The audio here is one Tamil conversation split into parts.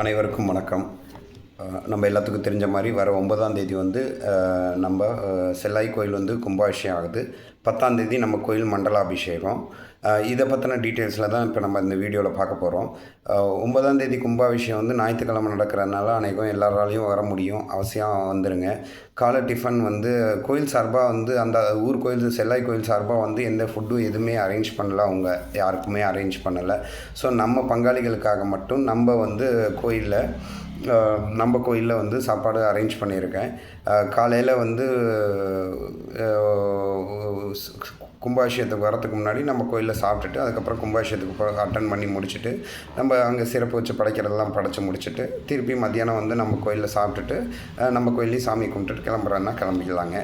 அனைவருக்கும் வணக்கம். நம்ம எல்லாத்துக்கும் தெரிஞ்ச மாதிரி வர 9ஆம் தேதி வந்து நம்ம செல்லாய் கோயில் வந்து கும்பாபிஷேகம் ஆகுது. 10ஆம் தேதி நம்ம கோயில் மண்டலாபிஷேகம். இதை பற்றின டீட்டெயில்ஸில் தான் இப்போ நம்ம இந்த வீடியோவில் பார்க்க போகிறோம். 9ஆம் தேதி கும்பாபிஷேகம் வந்து ஞாயிற்றுக்கிழமை நடக்கிறதுனால அனைவரும் எல்லாராலையும் வர முடியும். அவசியம் வந்துடுங்க. காலை டிஃபன் வந்து கோயில் சார்பாக வந்து அந்த ஊர் கோயில் செல்லாய் கோயில் சார்பாக வந்து எந்த ஃபுட்டும் எதுவுமே அரேஞ்ச் பண்ணலை. அவங்க யாருக்குமே அரேஞ்ச் பண்ணலை. ஸோ நம்ம பங்காளிகளுக்காக மட்டும் நம்ம வந்து நம்ம கோயிலில் வந்து சாப்பாடு அரேஞ்ச் பண்ணியிருக்கேன். காலையில் வந்து கும்பாபிஷேகத்துக்கு வரத்துக்கு முன்னாடி நம்ம கோயிலில் சாப்பிட்டுட்டு அதுக்கப்புறம் கும்பாபிஷேகத்துக்கு அட்டன் பண்ணி முடிச்சுட்டு நம்ம அங்கே சிறப்பு வச்சு படைக்கிறதெல்லாம் படைச்சி முடிச்சுட்டு திருப்பி மத்தியானம் வந்து நம்ம கோயிலில் சாப்பிட்டுட்டு நம்ம கோயிலையும் சாமி கும்பிட்டுட்டு கிளம்புறதுனா கிளம்பிக்கலாங்க.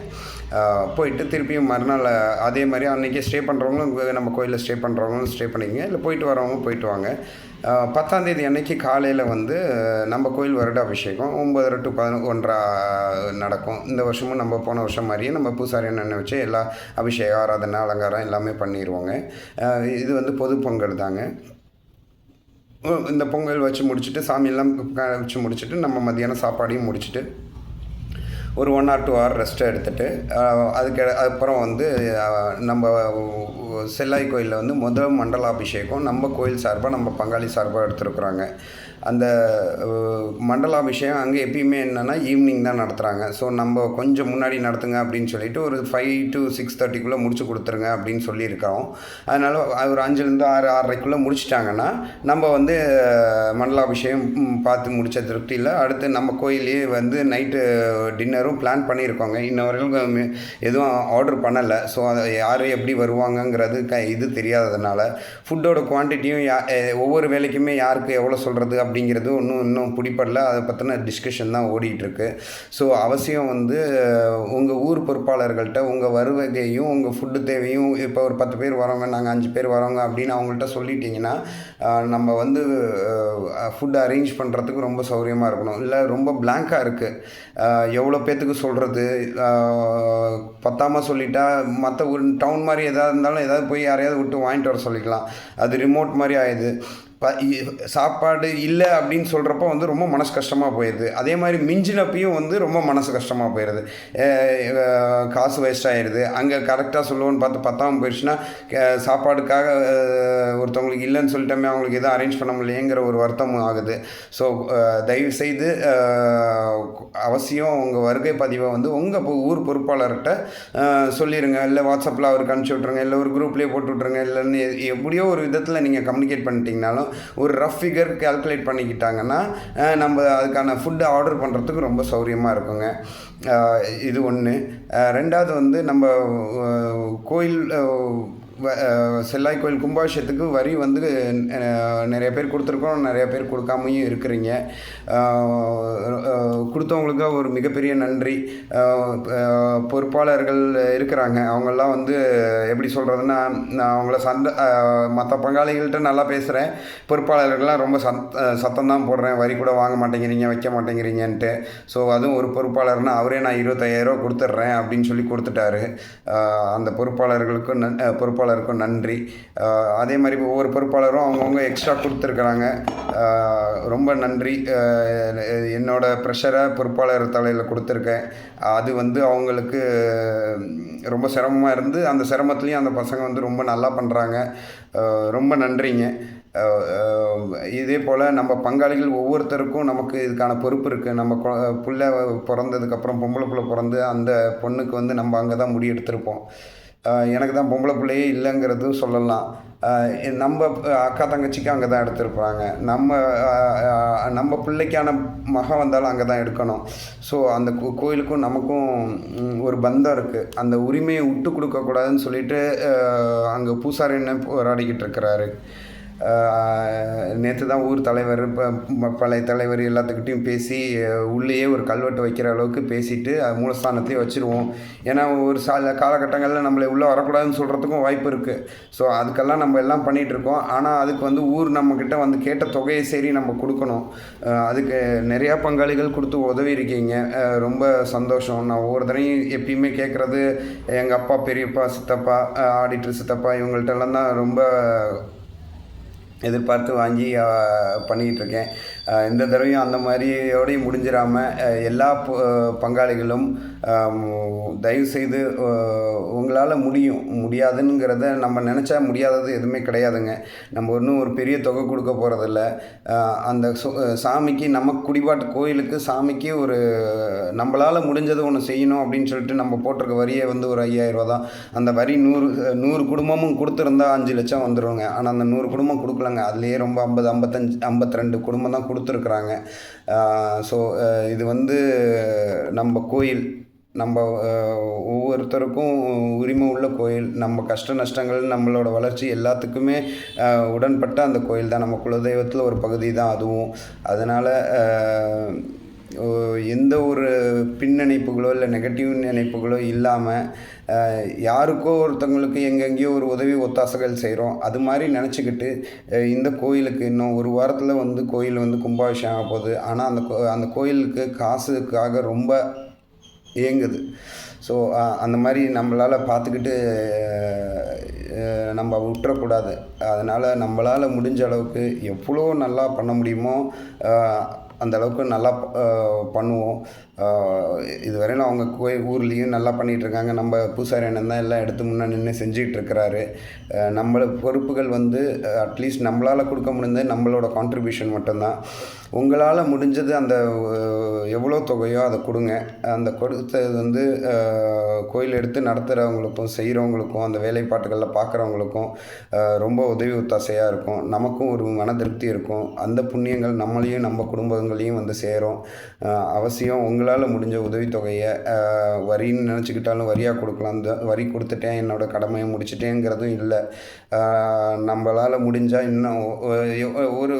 போயிட்டு திருப்பியும் மறுநாள் அதே மாதிரி அன்றைக்கி ஸ்டே பண்ணுறவங்களும் நம்ம கோயிலில் ஸ்டே பண்ணுறவங்களும் ஸ்டே பண்ணிக்கங்க. இல்லை போயிட்டு வரவங்க போயிட்டு வாங்க. 10ஆம் தேதி அன்னைக்கு காலையில் வந்து நம்ம கோயில் வருட அபிஷேகம் 9:30 to 11:30 நடக்கும். இந்த வருஷமும் நம்ம போன வருஷம் மாதிரியே நம்ம பூசாரி அண்ணனை வச்சு எல்லா அபிஷேகம் ஆராதனை அலங்காரம் எல்லாமே பண்ணிடுவோங்க. இது வந்து பொது பொங்கல் தாங்க. இந்த பொங்கல் வச்சு முடிச்சுட்டு சாமியெல்லாம் வச்சு முடிச்சுட்டு நம்ம மத்தியானம் சாப்பாடையும் முடிச்சுட்டு ஒரு 1 or 2 hour ரெஸ்ட்டை எடுத்துகிட்டு அதுக்கப்புறம் வந்து நம்ம செல்லாய் கோயிலில் வந்து முதல் மண்டலாபிஷேகம் நம்ம கோயில் சார்பாக நம்ம பங்காளி சார்பாக எடுத்துருக்குறாங்க. அந்த மண்டலாபிஷேகம் அங்கே எப்பயுமே என்னென்னா ஈவினிங் தான் நடத்துகிறாங்க. ஸோ நம்ம கொஞ்சம் முன்னாடி நடத்துங்க அப்படின்னு சொல்லிட்டு ஒரு 5 to 6:30 முடிச்சு கொடுத்துருங்க அப்படின்னு சொல்லியிருக்கிறோம். அதனால் ஒரு 5லேருந்து 6, 6:30 முடிச்சிட்டாங்கன்னா நம்ம வந்து மண்டலாபிஷேகம் பார்த்து முடித்த திருப்தியில் அடுத்து நம்ம கோயிலே வந்து நைட்டு டின்னரும் பிளான் பண்ணியிருக்கோங்க. இன்ன வரைக்கும் எதுவும் ஆர்டர் பண்ணலை. ஸோ அதை யார் எப்படி வருவாங்கங்கிறது இது தெரியாததுனால ஃபுட்டோட குவான்டிட்டியும் ஒவ்வொரு வேலைக்குமே யாருக்கு எவ்வளோ சொல்கிறது அப்படிங்கிறது இன்னும் பிடிப்படல. அதை பற்றின டிஸ்கஷன் தான் ஓடிட்டுருக்கு. ஸோ அவசியம் வந்து உங்கள் ஊர் பொறுப்பாளர்கள்ட்ட உங்கள் வருவகையும் உங்கள் ஃபுட்டு தேவையும் இப்போ ஒரு 10 பேர் வரவங்க நாங்கள் 5 பேர் வரவங்க அப்படின்னு அவங்கள்ட்ட சொல்லிட்டிங்கன்னா நம்ம வந்து ஃபுட்டு அரேஞ்ச் பண்ணுறதுக்கு ரொம்ப சௌகரியமாக இருக்கணும். இல்லை ரொம்ப பிளாங்காக இருக்குது எவ்வளோ பேர்த்துக்கு சொல்கிறது பத்தாமல் சொல்லிட்டா மற்ற ஒரு டவுன் மாதிரி எதாவது இருந்தாலும் ஏதாவது போய் யாரையாவது விட்டு வாங்கிட்டு வர சொல்லிக்கலாம். அது ரிமோட் மாதிரி ஆயிடுது. சாப்பாடு இல்லை அப்படின்னு சொல்கிறப்போ வந்து ரொம்ப மனசு கஷ்டமாக போயிடுது. அதே மாதிரி மிஞ்சினப்பையும் வந்து ரொம்ப மனசு கஷ்டமாக போயிடுது. காசு வேஸ்ட் ஆகிடுது. அங்கே கரெக்டாக சொல்லுவோன்னு பார்த்து பத்தாமல் போயிடுச்சுன்னா சாப்பாடுக்காக ஒருத்தவங்களுக்கு இல்லைன்னு சொல்லிட்டோமே அவங்களுக்கு எதுவும் அரேஞ்ச் பண்ண முடியலையேங்கிற ஒரு வருத்தமும் ஆகுது. ஸோ தயவுசெய்து அவசியம் உங்கள் வருகை பதிவை வந்து உங்கள் ஊர் பொறுப்பாளர்கிட்ட சொல்லிடுங்க. இல்லை வாட்ஸ்அப்பில் அவருக்கு அனுப்பிச்சி விட்ருங்க. இல்லை ஒரு குரூப்லேயே போட்டு விட்ருங்க. இல்லைன்னு எப்படியோ ஒரு விதத்தில் நீங்கள் கம்யூனிகேட் பண்ணிட்டீங்கனாலும் ஒரு ரஃப் ஃபிகர் கால்குலேட் பண்ணிக்கிட்டாங்கன்னா நம்ம அதுக்கான ஃபுட்டு ஆர்டர் பண்ணுறதுக்கு ரொம்ப சௌகரியமாக இருக்குங்க. இது ஒன்று. ரெண்டாவது வந்து நம்ம கோயில் செல்லாய் கோயில் கும்பாபிஷேகத்துக்கு வரி வந்து நிறைய பேர் கொடுத்துருக்கோம், நிறைய பேர் கொடுக்காமையும் இருக்கிறீங்க. கொடுத்தவங்களுக்கு ஒரு மிகப்பெரிய நன்றி. பொறுப்பாளர்கள் இருக்கிறாங்க. அவங்கெல்லாம் வந்து எப்படி சொல்கிறதுன்னா நான் அவங்கள மற்ற பங்காளிகள்கிட்ட நல்லா பேசுகிறேன். பொறுப்பாளர்கள்லாம் ரொம்ப சத்தம் தான் போடுறேன். வரி கூட வாங்க மாட்டேங்கிறீங்க வைக்க மாட்டேங்கிறீங்கன்ட்டு. ஸோ அதுவும் ஒரு பொறுப்பாளர்னால் அவரே நான் 25,000 கொடுத்துட்றேன் அப்படின்னு சொல்லி கொடுத்துட்டாரு. அந்த பொறுப்பாளருக்கும் நன்றி. அதே மாதிரி ஒவ்வொரு பொறுப்பாளரும் அவங்கவுங்க எக்ஸ்ட்ரா கொடுத்துருக்குறாங்க. ரொம்ப நன்றி. என்னோட ப்ரெஷரை பொறுப்பாளர் தலையில் கொடுத்துருக்கேன். அது வந்து அவங்களுக்கு ரொம்ப சிரமமாக இருந்து அந்த சிரமத்துலேயும் அந்த பசங்க வந்து ரொம்ப நல்லா பண்ணுறாங்க. ரொம்ப நன்றிங்க. இதே போல் நம்ம பங்காளிகள் ஒவ்வொருத்தருக்கும் நமக்கு இதுக்கான பொறுப்பு இருக்குது. நம்ம பிள்ளை பிறந்ததுக்கப்புறம் பொம்பளை பிள்ளை பிறந்து அந்த பொண்ணுக்கு வந்து நம்ம அங்கே தான் முடி எடுத்திருப்போம். எனக்கு தான் பொம்பளை பிள்ளையே இல்லைங்கிறதும் சொல்லலாம். நம்ம அக்கா தங்கச்சிக்கு அங்கே தான் எடுத்திருப்பாங்க. நம்ம பிள்ளைக்கான மகன் வந்தாலும் அங்கே தான் எடுக்கணும். ஸோ அந்த கோயிலுக்கும் நமக்கும் ஒரு பந்தம் இருக்குது. அந்த உரிமையை விட்டு கொடுக்கக்கூடாதுன்னு சொல்லிட்டு அங்கே பூசாரி என்ன போராடிக்கிட்டு இருக்கிறாரு. நேற்று தான் ஊர் தலைவர் பழைய தலைவர் எல்லாத்துக்கிட்டையும் பேசி உள்ளேயே ஒரு கல்வெட்டு வைக்கிற அளவுக்கு பேசிவிட்டு மூலஸ்தானத்தையும் வச்சுருவோம். ஏன்னா ஒரு காலகட்டங்களில் நம்மளை உள்ளே வரக்கூடாதுன்னு சொல்கிறதுக்கும் வாய்ப்பு இருக்குது. ஸோ அதுக்கெல்லாம் நம்ம எல்லாம் பண்ணிகிட்ருக்கோம். ஆனால் அதுக்கு வந்து ஊர் நம்மக்கிட்ட வந்து கேட்ட தொகையை சரி நம்ம கொடுக்கணும். அதுக்கு நிறையா பங்காளிகள் கொடுத்து உதவி இருக்கீங்க. ரொம்ப சந்தோஷம். நான் ஒவ்வொரு தடையும் எப்பயுமே கேட்குறது எங்கள் அப்பா பெரியப்பா சித்தப்பா ஆடிட்டர் சித்தப்பா இவங்கள்ட்டெல்லாம் தான் ரொம்ப எதிர்பார்த்து வாங்கி பண்ணிக்கிட்டு இருக்கேன். இந்த தடவையும் அந்த மாதிரியோடையும் முடிஞ்சிடாமல் எல்லா பங்காளிகளும் தயவுசெய்து உங்களால் முடியாதுங்கிறத நம்ம நினச்சா முடியாதது எதுவுமே கிடையாதுங்க. நம்ம இன்னும் ஒரு பெரிய தொகை கொடுக்க போகிறதில்ல. அந்த சாமிக்கு நம்ம குடிபாட்டு கோயிலுக்கு சாமிக்கு ஒரு நம்மளால் முடிஞ்சது ஒன்று செய்யணும் அப்படின்னு சொல்லிட்டு நம்ம போட்டிருக்க வரியை வந்து ஒரு 5000 தான். அந்த வரி 100 குடும்பமும் கொடுத்துருந்தா 5 லட்சம் வந்துடுங்க. ஆனால் அந்த 100 குடும்பம் கொடுக்கலங்க. அதுலேயே ரொம்ப 50, 55, 52 குடும்பம் தான் கொடுத்துருக்குறாங்க. ஸோ இது வந்து நம்ம கோயில், நம்ம ஒவ்வொருத்தருக்கும் உரிமை உள்ள கோயில். நம்ம கஷ்ட நஷ்டங்கள், நம்மளோட வளர்ச்சி எல்லாத்துக்குமே உடன்பட்ட அந்த கோயில் தான். நம்ம குலதெய்வத்தில் ஒரு பகுதி தான் அதுவும். அதனால் எந்த ஒரு பின்னிணைப்புகளோ இல்லை நெகட்டிவ் நினைப்புகளோ இல்லாமல் யாருக்கோ ஒருத்தவங்களுக்கு எங்கெங்கேயோ ஒரு உதவி ஒத்தாசைகள் செய்கிறோம் அது மாதிரி நினச்சிக்கிட்டு இந்த கோயிலுக்கு இன்னும் ஒரு வாரத்தில் வந்து கோயில் வந்து கும்பாபிஷேகம் ஆக போகுது. ஆனால் அந்த கோயிலுக்கு காசுக்காக ரொம்ப இயங்குது. ஸோ அந்த மாதிரி நம்மளால் பார்த்துக்கிட்டு நம்ம விட்டுறக்கூடாது. அதனால் நம்மளால் முடிஞ்ச அளவுக்கு எவ்வளோ நல்லா பண்ண முடியுமோ அந்த அளவுக்கு நல்லா பண்ணுவோம். இதுவரையிலும் அவங்க ஊர்லேயும் நல்லா பண்ணிகிட்ருக்காங்க. நம்ம பூசாரி அண்ணன் தான் எல்லாம் எடுத்து முன்னே நின்று செஞ்சிகிட்ருக்கிறாரு. நம்மள பொறுப்புகள் வந்து அட்லீஸ்ட் நம்மளால் கொடுக்க முடிஞ்சது நம்மளோட கான்ட்ரிபியூஷன் மட்டும்தான். உங்களால் முடிஞ்சது அந்த எவ்வளோ தொகையோ அதை கொடுங்க. அந்த கொடுத்தது வந்து கோயில் எடுத்து நடத்துகிறவங்களுக்கும் செய்கிறவங்களுக்கும் அந்த வேலைப்பாட்டுகளில் பார்க்குறவங்களுக்கும் ரொம்ப உதவி ஒத்தாசையாக இருக்கும். நமக்கும் ஒரு மன திருப்தி இருக்கும். அந்த புண்ணியங்கள் நம்மளையும் நம்ம குடும்பங்களையும் வந்து சேரும். அவசியம் உங்களால் முடிஞ்ச உதவித்தொகையை வரின்னு நினச்சிக்கிட்டாலும் வரியாக கொடுக்கலாம். இந்த வரி கொடுத்துட்டேன், என்னோடய கடமையை முடிச்சிட்டேங்கிறதும் இல்லை. நம்மளால் முடிஞ்சால் இன்னும் ஒரு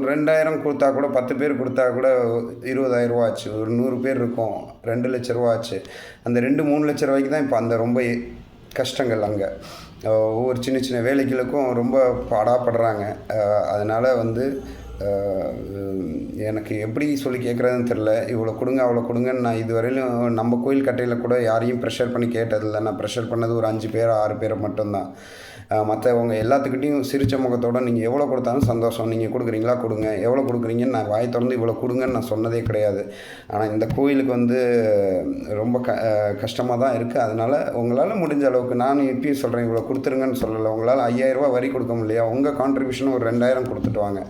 2000 கொடுத்தா கூட, 10 பேர் கொடுத்தா கூட 20,000 ஆச்சு. ஒரு 100 பேர் இருக்கும், 2 லட்ச ரூபா ஆச்சு. அந்த 2-3 லட்ச ரூபாய்க்கு தான் இப்போ அந்த ரொம்ப கஷ்டங்கள். அங்கே ஒவ்வொரு சின்ன சின்ன வேலைகளுக்கும் ரொம்ப பாடாப்படுறாங்க. அதனால் வந்து எனக்கு எப்படி சொல்லி கேட்குறதுன்னு தெரில. இவ்வளோ கொடுங்க அவ்வளோ கொடுங்கன்னு நான் இதுவரையிலும் நம்ம கோயில் கட்டையில் கூட யாரையும் ப்ரெஷர் பண்ணி கேட்டதில்லை. நான் ப்ரெஷர் பண்ணது ஒரு 5 பேர் 6 பேரை மட்டும்தான். மற்றவங்க எல்லாத்துக்கிட்டையும் சிரித்த முகத்தோடு நீங்கள் எவ்வளோ கொடுத்தாலும் சந்தோஷம், நீங்கள் கொடுக்குறீங்களா கொடுங்க, எவ்வளோ கொடுக்குறீங்கன்னு நான் வாய் திறந்து இவ்வளோ கொடுங்கன்னு நான் சொன்னதே கிடையாது. ஆனால் இந்த கோயிலுக்கு வந்து ரொம்ப கஷ்டமாக தான் இருக்குது. அதனால் உங்களால் முடிஞ்ச அளவுக்கு நான் இப்பயும் சொல்கிறேன், இவ்வளோ கொடுத்துருங்கன்னு சொல்லலை. உங்களால் 5000 வரி கொடுக்க முடியலையா, உங்கள் கான்ட்ரிபியூஷன் ஒரு 2000 கொடுத்துட்டு வாங்க.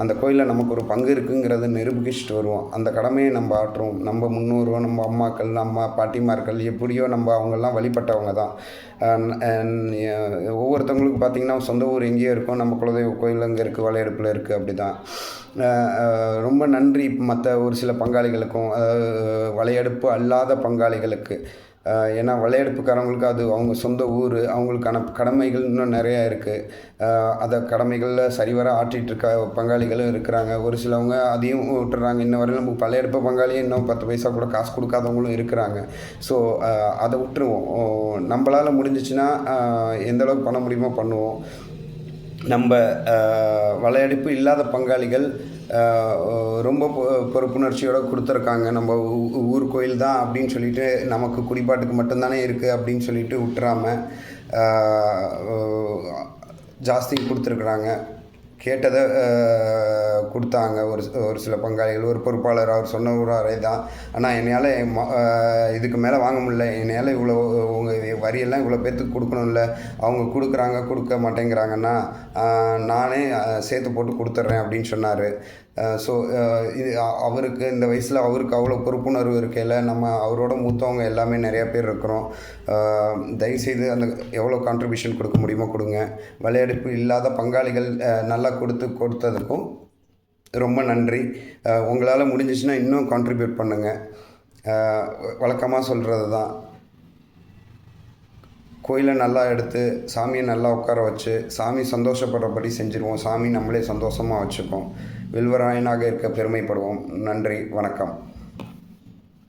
அந்த கோயிலில் நமக்கு ஒரு பங்கு இருக்குங்கிறத நிரூபிச்சுட்டு வருவோம். அந்த கடமையை நம்ம ஆற்றுவோம். நம்ம முன்னோரோ, நம்ம அம்மாக்கள், நம்ம பாட்டிமார்கள் எப்படியோ நம்ம அவங்கெல்லாம் வழிபட்டவங்க தான். ஒவ்வொருத்தவங்களுக்கு பார்த்திங்கன்னா சொந்த ஊர் எங்கேயோ இருக்கும். நம்ம குலதெய்வ கோயில் அங்கே இருக்குது, வளையடுப்பில் இருக்குது. அப்படி தான். ரொம்ப நன்றி மற்ற ஒரு சில பங்காளிகளுக்கும், வளையடுப்பு அல்லாத பங்காளிகளுக்கு. ஏன்னா விளையாடுப்புக்காரவங்களுக்கு அது அவங்க சொந்த ஊர், அவங்களுக்கான கடமைகள் இன்னும் நிறையா இருக்குது. அதை கடமைகளில் சரிவர ஆற்றிகிட்டு இருக்க பங்காளிகளும் இருக்கிறாங்க. ஒரு சிலவங்க அதையும் விட்டுறாங்க. இன்ன வரையும் நம்ம விளையாடுப்பு பங்காளியும் இன்னும் 10 பைசா கூட காசு கொடுக்காதவங்களும் இருக்கிறாங்க. ஸோ அதை விட்டுருவோம். நம்மளால் முடிஞ்சிச்சுன்னா எந்தளவுக்கு பண்ண முடியுமோ பண்ணுவோம். நம்ம விளையாடுப்பு இல்லாத பங்காளிகள் ரொம்ப பொறுப்புணர்ச்சியோடு கொடுத்துருக்காங்க. நம்ம ஊர் கோயில் தான் அப்படின்னு சொல்லிட்டு, நமக்கு குடிபாட்டுக்கு மட்டும்தானே இருக்குது அப்படின்னு சொல்லிட்டு விட்டுறாமல் ஜாஸ்தி கொடுத்துருக்குறாங்க. கேட்டதை கொடுத்தாங்க ஒரு சில பங்காளிகள். ஒரு பொறுப்பாளர் அவர் சொன்ன ஒரு அறை தான். ஆனால் என்னையால் இதுக்கு மேலே வாங்க முடியல, என்னையால் இவ்வளோ உங்கள் வரியெல்லாம் இவ்வளோ பேர்த்துக்கு கொடுக்கணும்ல, அவங்க கொடுக்க மாட்டேங்கிறாங்கன்னா நானே சேர்த்து போட்டு கொடுத்துட்றேன் அப்படின்னு சொன்னார். ஸோ இது அவருக்கு இந்த வயசில் அவருக்கு அவ்வளோ பொறுப்புணர்வு இருக்கையில் நம்ம அவரோட மூத்தவங்க எல்லாமே நிறையா பேர் இருக்கிறோம். தயவுசெய்து அந்த எவ்வளோ கான்ட்ரிபியூஷன் கொடுக்க முடியுமோ கொடுங்க. விளையாடுப்பு இல்லாத பங்காளிகள் நல்லா கொடுத்ததுக்கும் ரொம்ப நன்றி. உங்களால் முடிஞ்சிச்சுன்னா இன்னும் கான்ட்ரிபியூட் பண்ணுங்கள். வழக்கமாக சொல்கிறது தான், கோயிலை நல்லா எடுத்து சாமியை நல்லா உட்கார வச்சு சாமி சந்தோஷப்படுறபடி செஞ்சுருவோம். சாமி நம்மளே சந்தோஷமாக வச்சுப்போம். வில்வராயனாக இருக்க பெருமைப்படுவோம். நன்றி, வணக்கம்.